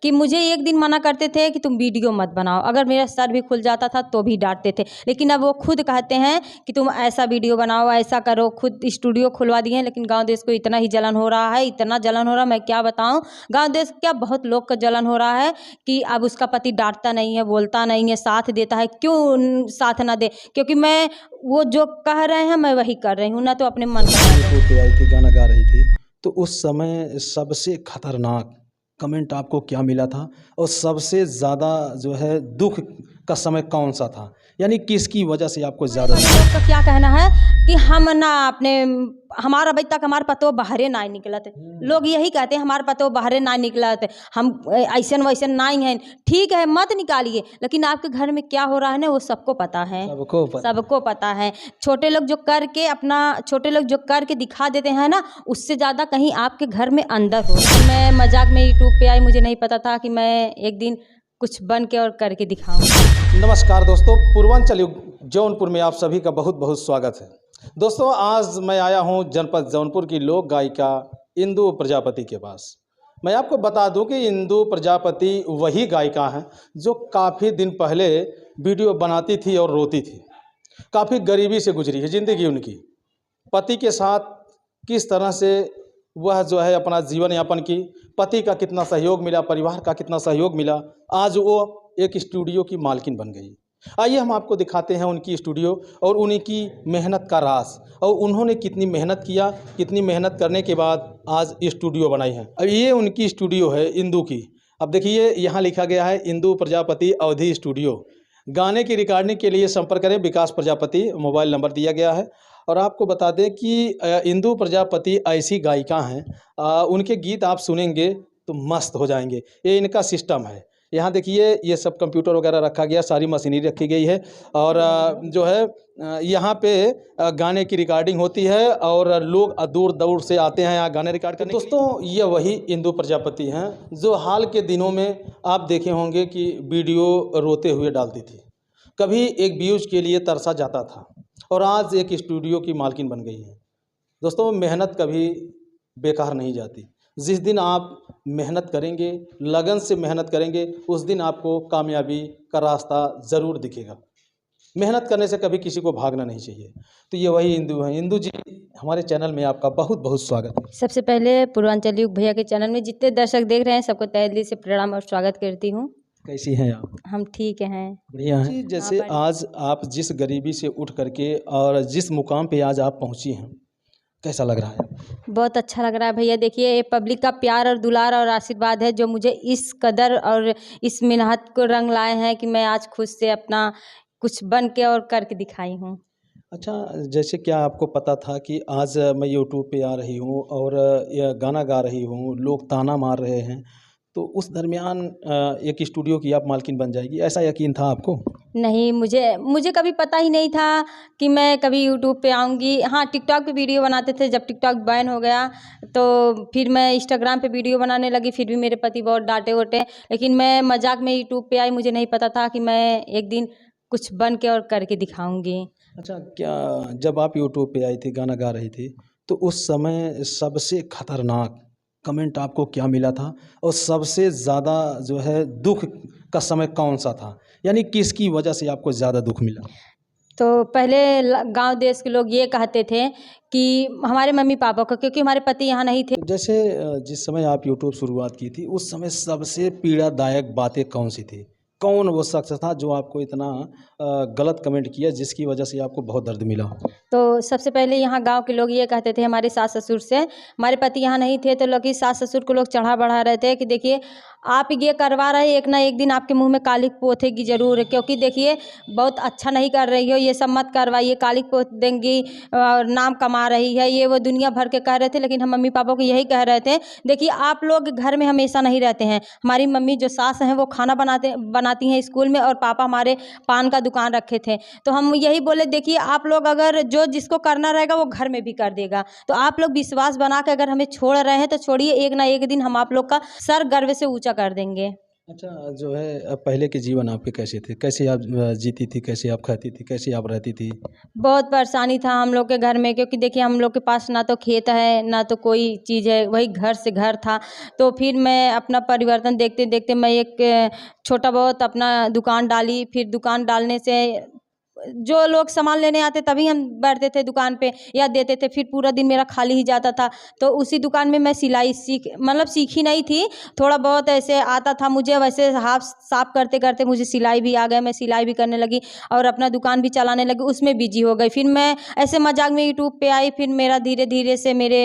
कि मुझे एक दिन मना करते थे कि तुम वीडियो मत बनाओ, अगर मेरा सर भी खुल जाता था तो भी डांटते थे। लेकिन अब वो खुद कहते हैं कि तुम ऐसा वीडियो बनाओ, ऐसा करो, खुद स्टूडियो खुलवा दिए हैं। लेकिन गाँव देश को इतना ही जलन हो रहा है, इतना जलन हो रहा है, मैं क्या बताऊँ। गाँव देश क्या बहुत लोग का जलन हो रहा है कि अब उसका पति डांटता नहीं है, बोलता नहीं है, साथ देता है। क्यों साथ ना दे? क्योंकि मैं वो जो कह रहे हैं मैं वही कर रही हूँ, ना तो अपने मन का। यूट्यूब पे आई थी, गाना गा रही थी, तो उस समय सबसे खतरनाक कमेंट आपको क्या मिला था और सबसे ज़्यादा जो है दुख का समय कौन सा था, यानी किसकी वजह से आपको ज़्यादा लोग का क्या कहना है कि हम ना अपने हमारा अभी तक हमारे पतो बाहरे ना निकलत। लोग यही कहते हैं हमारे पतो बाहरे ना निकलत, हम ऐसन वैसन ना ही हैं। ठीक है, मत निकालिए, लेकिन आपके घर में क्या हो रहा है ना वो सबको पता है, सबको पता है। छोटे लोग जो करके दिखा देते हैं ना, उससे ज़्यादा कहीं आपके घर में अंदर हो। मैं मजाक में यूट्यूब पे आई, मुझे नहीं पता था कि मैं एक दिन कुछ बन के और करके दिखाऊं। नमस्कार दोस्तों, पूर्वांचल जौनपुर में आप सभी का बहुत बहुत स्वागत है। दोस्तों, आज मैं आया हूं जनपद जौनपुर की लोक गायिका इंदु प्रजापति के पास। मैं आपको बता दूं कि इंदु प्रजापति वही गायिका हैं जो काफ़ी दिन पहले वीडियो बनाती थी और रोती थी। काफ़ी गरीबी से गुजरी है ज़िंदगी उनकी। पति के साथ किस तरह से वह जो है अपना जीवन यापन की, पति का कितना सहयोग मिला, परिवार का कितना सहयोग मिला, आज वो एक स्टूडियो की मालकिन बन गई। आइए हम आपको दिखाते हैं उनकी स्टूडियो और उनकी मेहनत का राज, और उन्होंने कितनी मेहनत किया, कितनी मेहनत करने के बाद आज स्टूडियो बनाई है। अब ये उनकी स्टूडियो है इंदु की। अब देखिए यहाँ लिखा गया है इंदु प्रजापति अवधि स्टूडियो। गाने की रिकॉर्डिंग के लिए संपर्क करें विकास प्रजापति, मोबाइल नंबर दिया गया है। और आपको बता दें कि इंदु प्रजापति ऐसी गायिका हैं, उनके गीत आप सुनेंगे तो मस्त हो जाएंगे। ये इनका सिस्टम है। यहाँ देखिए ये सब कंप्यूटर वगैरह रखा गया, सारी मशीनरी रखी गई है और जो है यहाँ पे गाने की रिकॉर्डिंग होती है और लोग दूर दूर से आते हैं यहाँ गाने रिकॉर्ड करने। दोस्तों, ये वही इंदु प्रजापति हैं जो हाल के दिनों में आप देखे होंगे कि वीडियो रोते हुए डालती थी। कभी एक व्यूज के लिए तरसा जाता था और आज एक स्टूडियो की मालकिन बन गई है। दोस्तों, मेहनत कभी बेकार नहीं जाती। जिस दिन आप मेहनत करेंगे, लगन से मेहनत करेंगे, उस दिन आपको कामयाबी का रास्ता ज़रूर दिखेगा। मेहनत करने से कभी किसी को भागना नहीं चाहिए। तो ये वही इंदु हैं। इंदु जी, हमारे चैनल में आपका बहुत बहुत स्वागत है। सबसे पहले पूर्वांचल युग भैया के चैनल में जितने दर्शक देख रहे हैं सबको तहे दिल से प्रणाम और स्वागत करती हूँ। कैसी हैं आप? हम ठीक हैं, बढ़िया हैं। जैसे आज आप जिस गरीबी से उठ करके और जिस मुकाम पे आज आप पहुंची हैं, कैसा लग रहा है? बहुत अच्छा लग रहा है भैया। देखिए, ये पब्लिक का प्यार और दुलार और आशीर्वाद है जो मुझे इस कदर और इस मेहनत को रंग लाए हैं कि मैं आज खुद से अपना कुछ बन के और करके दिखाई हूँ। अच्छा, जैसे क्या आपको पता था कि आज मैं यूट्यूब पे आ रही हूँ और यह गाना गा रही हूँ, लोग ताना मार रहे हैं, तो उस दरमियान एक स्टूडियो की आप मालकिन बन जाएगी, ऐसा यकीन था आपको? नहीं, मुझे कभी पता ही नहीं था कि मैं कभी यूट्यूब पे आऊँगी। हाँ, टिकटॉक पे वीडियो बनाते थे, जब टिकटॉक बैन हो गया तो फिर मैं इंस्टाग्राम पे वीडियो बनाने लगी। फिर भी मेरे पति बहुत डांटे वोटे, लेकिन मैं मजाक में यूट्यूब पे आई। मुझे नहीं पता था कि मैं एक दिन कुछ बन के और करके दिखाऊंगी। अच्छा, क्या जब आप यूट्यूब पे आई थी, गाना गा रही थी, तो उस समय सबसे खतरनाक कमेंट आपको क्या मिला था और सबसे ज़्यादा जो है दुख का समय कौन सा था, यानी किसकी वजह से आपको ज़्यादा दुख मिला? तो पहले गांव देश के लोग ये कहते थे कि हमारे मम्मी पापा को, क्योंकि हमारे पति यहाँ नहीं थे। जैसे जिस समय आप यूट्यूब शुरुआत की थी, उस समय सबसे पीड़ादायक बातें कौन सी थी? कौन वो शख्स था जो आपको इतना गलत कमेंट किया जिसकी वजह से आपको बहुत दर्द मिला? तो सबसे पहले यहाँ गांव के लोग ये कहते थे हमारे सास ससुर से, हमारे पति यहाँ नहीं थे तो लोग सास ससुर को लोग चढ़ा बढ़ा रहे थे कि देखिए आप ये करवा रहे, एक ना एक दिन आपके मुंह में कालिक पोथेगी ज़रूर, क्योंकि देखिए बहुत अच्छा नहीं कर रही हो, ये सब मत करवाइए, कालिक पोत देंगी और नाम कमा रही है, ये वो दुनिया भर के कह रहे थे। लेकिन हम मम्मी पापा को यही कह रहे थे, देखिए आप लोग घर में हमेशा नहीं रहते हैं। हमारी मम्मी जो सास हैं वो खाना बनाती हैं स्कूल में, और पापा हमारे पान का दुकान रखे थे। तो हम यही बोले, देखिए आप लोग अगर जो जिसको करना रहेगा वो घर में भी कर देगा, तो आप लोग विश्वास बना के अगर हमें छोड़ रहे हैं तो छोड़िए, एक ना एक दिन हम आप लोग का सर गर्व से ऊंचा कर देंगे। अच्छा, जो है पहले के जीवन आपके कैसे थे? कैसे आप जीती थी? कैसे आप खाती थी? कैसे आप रहती थी? बहुत परेशानी था हम लोग के घर में, क्योंकि देखिए हम लोग के पास ना तो खेत है ना तो कोई चीज़ है, वही घर से घर था। तो फिर मैं अपना परिवर्तन देखते देखते मैं एक छोटा बहुत अपना दुकान डाली। फिर दुकान डालने से जो लोग सामान लेने आते तभी हम बैठते थे दुकान पे या देते थे, फिर पूरा दिन मेरा खाली ही जाता था। तो उसी दुकान में मैं सिलाई सीखी नहीं थी, थोड़ा बहुत ऐसे आता था मुझे, वैसे हाफ साफ करते करते मुझे सिलाई भी आ गया, मैं सिलाई भी करने लगी और अपना दुकान भी चलाने लगी, उसमें बिजी हो गई। फिर मैं ऐसे मजाक में यूट्यूब पे आई, फिर मेरा धीरे धीरे से मेरे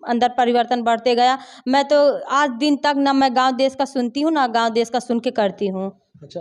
अंदर परिवर्तन बढ़ते गया। मैं तो आज दिन तक ना मैं गांव देश का सुनती हूँ ना गांव देश का सुन के करती हूँ। अच्छा,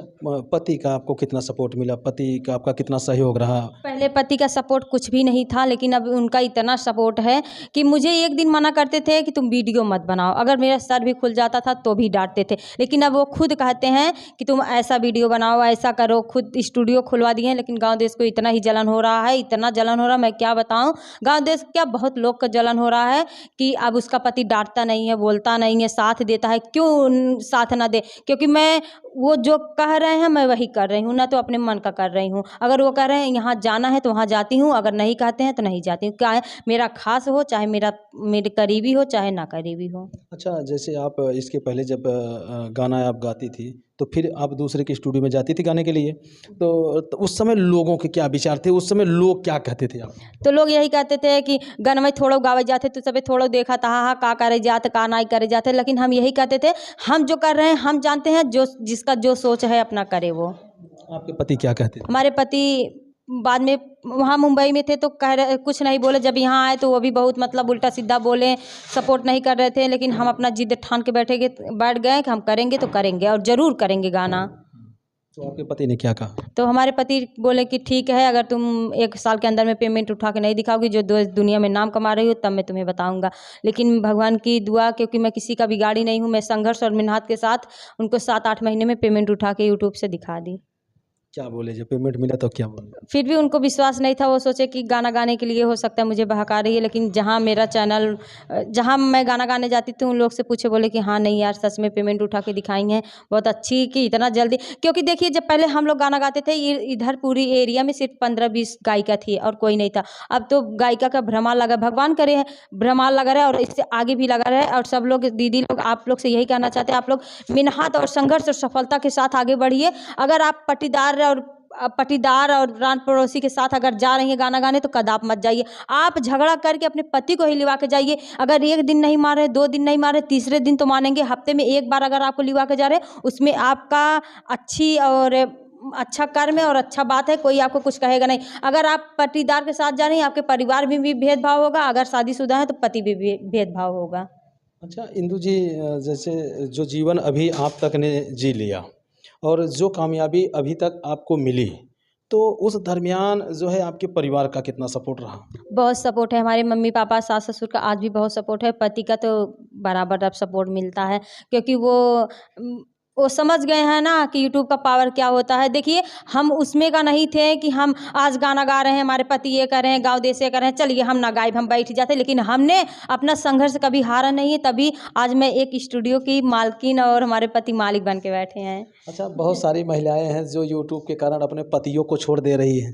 पति का आपको कितना सपोर्ट मिला? पति का आपका कितना सहयोग रहा? पहले पति का सपोर्ट कुछ भी नहीं था, लेकिन अब उनका इतना सपोर्ट है कि मुझे एक दिन मना करते थे कि तुम वीडियो मत बनाओ, अगर मेरा सर भी खुल जाता था तो भी डांटते थे, लेकिन अब वो खुद कहते हैं कि तुम ऐसा वीडियो बनाओ, ऐसा करो। खुद स्टूडियो खुलवा दिए हैं, लेकिन गांव देश को इतना ही जलन हो रहा है, इतना जलन हो रहा है मैं क्या बताऊं। गांव देश क्या बहुत लोग का जलन हो रहा है कि अब उसका पति डांटता नहीं है, बोलता नहीं है, साथ देता है। क्यों साथ ना दे? क्योंकि मैं वो जो कह रहे हैं मैं वही कर रही हूँ, ना तो अपने मन का कर रही हूँ। अगर वो कह रहे हैं यहाँ जाना है तो वहाँ जाती हूँ, अगर नहीं कहते हैं तो नहीं जाती हूँ। क्या है, मेरा खास हो चाहे मेरे करीबी हो चाहे ना करीबी हो। अच्छा, जैसे आप इसके पहले जब गाना आप गाती थी, तो फिर आप दूसरे के स्टूडियो में जाती थी गाने के लिए, तो उस समय लोगों के क्या विचार थे? उस समय लोग क्या कहते थे आप? तो लोग यही कहते थे कि गनवई थोड़ो गावे जाते तो सबे थोड़ो देखा था, हाँ का करे जाते का नहीं करे जाते, लेकिन हम यही कहते थे हम जो कर रहे हैं हम जानते हैं, जो जिसका जो सोच है अपना करे वो। आपके पति क्या कहते थे? हमारे पति बाद में वहाँ मुंबई में थे तो कह रहे कुछ नहीं बोले, जब यहाँ आए तो वो भी बहुत मतलब उल्टा सीधा बोले, सपोर्ट नहीं कर रहे थे, लेकिन हम अपना जिद ठान के बैठ गए कि हम करेंगे तो करेंगे और ज़रूर करेंगे गाना। तो आपके पति ने क्या कहा? तो हमारे पति बोले कि ठीक है, अगर तुम 1 साल के अंदर में पेमेंट उठा के नहीं दिखाओगी जो दुनिया में नाम कमा रही हो तब मैं तुम्हें बताऊंगा। लेकिन भगवान की दुआ, क्योंकि मैं किसी का बिगाड़ी नहीं हूँ, मैं संघर्ष और मेहनत के साथ उनको 7-8 महीने में पेमेंट उठा के यूट्यूब से दिखा दी। क्या बोले जब पेमेंट मिला तो क्या बोले? फिर भी उनको विश्वास नहीं था, वो सोचे कि गाना गाने के लिए हो सकता है मुझे बहका रही है, लेकिन जहाँ मेरा चैनल जहाँ मैं गाना गाने जाती थी उन लोग से पूछे, बोले कि हाँ नहीं यार सच में पेमेंट उठा के दिखाई हैं, बहुत अच्छी कि इतना जल्दी। क्योंकि देखिए जब पहले हम लोग गाना गाते थे इधर पूरी एरिया में सिर्फ 15-20 गायिका थी और कोई नहीं था। अब तो गायिका का भ्रमार लगा, भगवान करे है भ्रमार लगा रहा है और इससे आगे भी लगा रहा है। और सब लोग दीदी लोग आप लोग से यही कहना चाहते हैं, आप लोग मेहनत और संघर्ष और सफलता के साथ आगे बढ़िए। अगर आप पटीदार और रान पड़ोसी के साथ अगर जा रही हैं गाना गाने तो कदाप मत जाइए। आप झगड़ा करके अपने पति को ही लिवा के जाइए। अगर 1 दिन नहीं मारे, 2 दिन नहीं मारे, तीसरे दिन तो मानेंगे। हफ्ते में 1 बार अगर आपको लिवा के जा रहे हैं उसमें आपका अच्छी और अच्छा कर्म है और अच्छा बात है, कोई आपको कुछ कहेगा नहीं। अगर आप पटीदार के साथ जा रही हैं आपके परिवार में भी भेदभाव होगा, अगर शादीशुदा है तो पति भी भेदभाव होगा। अच्छा इंदु जी, जैसे जो जीवन अभी आप तक ने जी लिया और जो कामयाबी अभी तक आपको मिली, तो उस दरमियान जो है आपके परिवार का कितना सपोर्ट रहा? बहुत सपोर्ट है, हमारे मम्मी पापा सास ससुर का आज भी बहुत सपोर्ट है। पति का तो बराबर अब सपोर्ट मिलता है, क्योंकि वो समझ गए हैं ना कि यूट्यूब का पावर क्या होता है। देखिए हम उसमें का नहीं थे कि हम आज गाना गा रहे हैं, हमारे पति ये कर रहे हैं, गाँव देश ये कर रहे हैं, चलिए हम ना गायब हम बैठ जाते, लेकिन हमने अपना संघर्ष कभी हारा नहीं है, तभी आज मैं एक स्टूडियो की मालकिन और हमारे पति मालिक बन के बैठे हैं। अच्छा, बहुत सारी महिलाएं हैं जो यूट्यूब के कारण अपने पतियों को छोड़ दे रही हैं,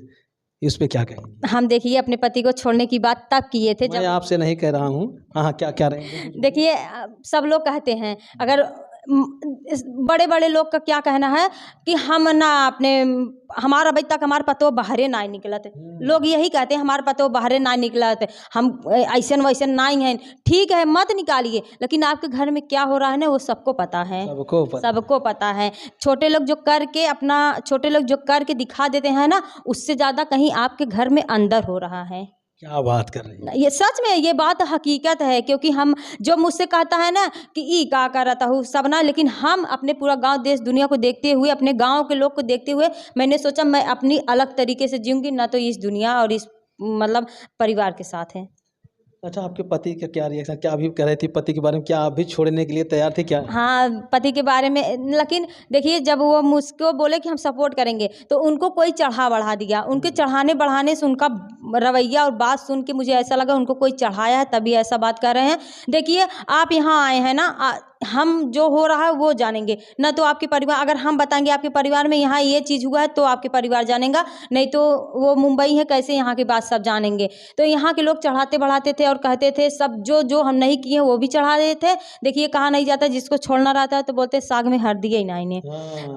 इस पे क्या कहेंगे? हम देखिए अपने पति को छोड़ने की बात तब किए थे मैं आपसे नहीं कह रहा हूँ, हाँ क्या क्या रहेंगे? देखिए सब लोग कहते हैं, अगर बड़े बड़े लोग का क्या कहना है कि हम ना अपने हमारा अभी तक हमारे पतो बाहरे ना निकलते। लोग यही कहते हैं हमारे पतो बाहरे ना निकलते, हम ऐसन वैसन नहीं हैं। ठीक है मत निकालिए, लेकिन आपके घर में क्या हो रहा है ना वो सबको पता है, सबको पता है। छोटे लोग जो करके दिखा देते हैं ना, उससे ज़्यादा कहीं आपके घर में अंदर हो रहा है। क्या बात कर रही है? ये सच में ये बात हकीकत है, क्योंकि हम जो मुझसे कहता है ना कि ई का करता हूँ सब ना, लेकिन हम अपने पूरा गांव देश दुनिया को देखते हुए, अपने गांव के लोग को देखते हुए मैंने सोचा मैं अपनी अलग तरीके से जीऊँगी, ना तो इस दुनिया और इस मतलब परिवार के साथ है। अच्छा, आपके पति का क्या रिएक्शन, क्या अभी कह रही थी पति के बारे में, क्या आप भी छोड़ने के लिए तैयार थे क्या? हाँ पति के बारे में, लेकिन देखिए जब वो मुझको बोले कि हम सपोर्ट करेंगे तो उनको कोई चढ़ा बढ़ा दिया। उनके चढ़ाने बढ़ाने से उनका रवैया और बात सुन के मुझे ऐसा लगा उनको कोई चढ़ाया है तभी ऐसा बात कर रहे हैं। देखिए आप यहाँ आए हैं ना, हम जो हो रहा है वो जानेंगे, ना तो आपके परिवार, अगर हम बताएंगे आपके परिवार में यहाँ ये चीज़ हुआ है तो आपके परिवार जानेगा, नहीं तो वो मुंबई है कैसे यहाँ की बात सब जानेंगे। तो यहाँ के लोग चढ़ाते बढ़ाते थे और कहते थे सब जो जो हम नहीं किए वो भी चढ़ा देते थे। देखिए कहा नहीं जाता, जिसको छोड़ना रहता है तो बोलते साग में हल्दी ही ना इन्हें।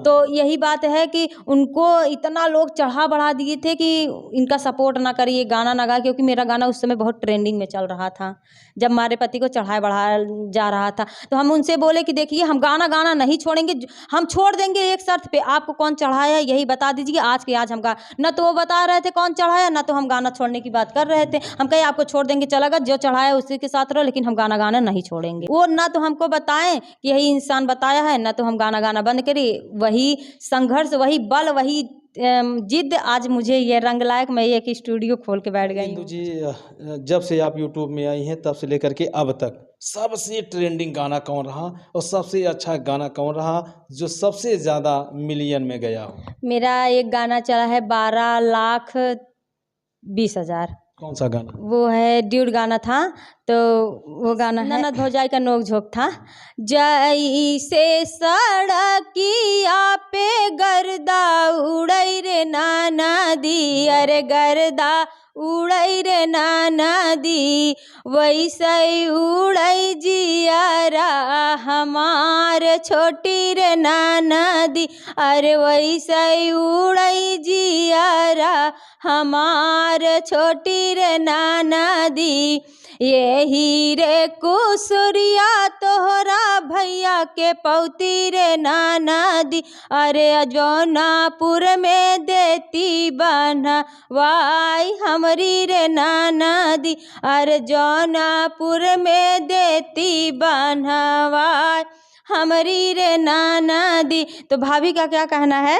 तो यही बात है कि उनको इतना लोग चढ़ा बढ़ा दिए थे कि इनका सपोर्ट ना करिए, गाना ना गा, क्योंकि मेरा गाना उस समय बहुत ट्रेंडिंग में चल रहा था जब हमारे पति को चढ़ाया बढ़ाया जा रहा था। तो हम उनसे बोले कि देखिए हम गाना नहीं छोड़ेंगे, हम छोड़ देंगे एक शर्त पे, आपको कौन चढ़ाया यही बता दीजिए, आज के आज हम गा, ना तो वो बता रहे थे कौन चढ़ाया, ना तो हम गाना छोड़ने की बात कर रहे थे। हम कहे आपको छोड़ देंगे चलेगा, जो चढ़ाया उसी के साथ रहो, लेकिन हम गाना नहीं छोड़ेंगे। वो ना तो हमको बताएं कि यही इंसान बताया है, ना तो हम गाना बंद करिए। वही संघर्ष, वही बल, वही जिद आज मुझे ये रंग लायक, मैं एक स्टूडियो खोल के बैठ गई इंदु हूँ। जी, जब से आप यूट्यूब में आई हैं तब से लेकर के अब तक सबसे ट्रेंडिंग गाना कौन रहा और सबसे अच्छा गाना कौन रहा जो सबसे ज़्यादा मिलियन में गया हो? मेरा एक गाना चला है 12,20,000। कौन सा गाना? वो है ड्यूट गाना था, तो वो गाना है ननद भौजाई का नोक झोंक था। जैसे सड़किया पे गर्दा उड़ई रे नाना दी, अरे गर्दा उड़ई रे नाना दी, वैसे उड़ई जियारा हमार छोटी रे नाना दी, अरे वैसे उड़ई जियारा हमार छोटी रे नाना दी। यही रे कुसुरिया तोहरा भैया के पौती रे नाना दी, अरे जौनापुर में देती बना वाई हमरी रे नाना दी, अरे जौनापुर में देती बना वाई हमरी रे नाना दी। तो भाभी का क्या कहना है?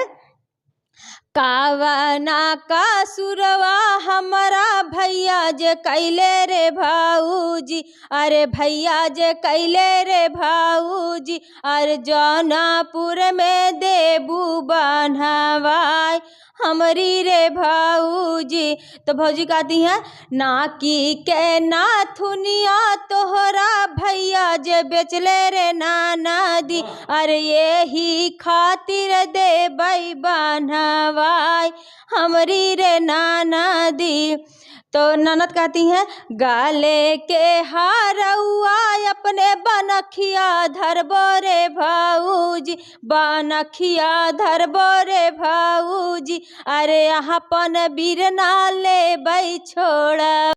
कावना का सुरवा हमारा भैया जे कैले रे भाऊजी, अरे भैया जे कैले रे भाऊजी, अरे जौनापुर में देबू बनवाई हमरी रे भाऊजी। तो भौजी कहती हैं नाकी के नाथुनिया तोहरा भैया जे बेचले रे नाना दी, अरे यही खातिर देबै बनवाई हमरी रे नाना दी। तो ननद कहती हैं गाले के हारउआ अपने बनखिया धरबो रे भाऊजी, बनखिया धरबो रे भाऊजी, अरे अपन बिरना ले छोड़ा।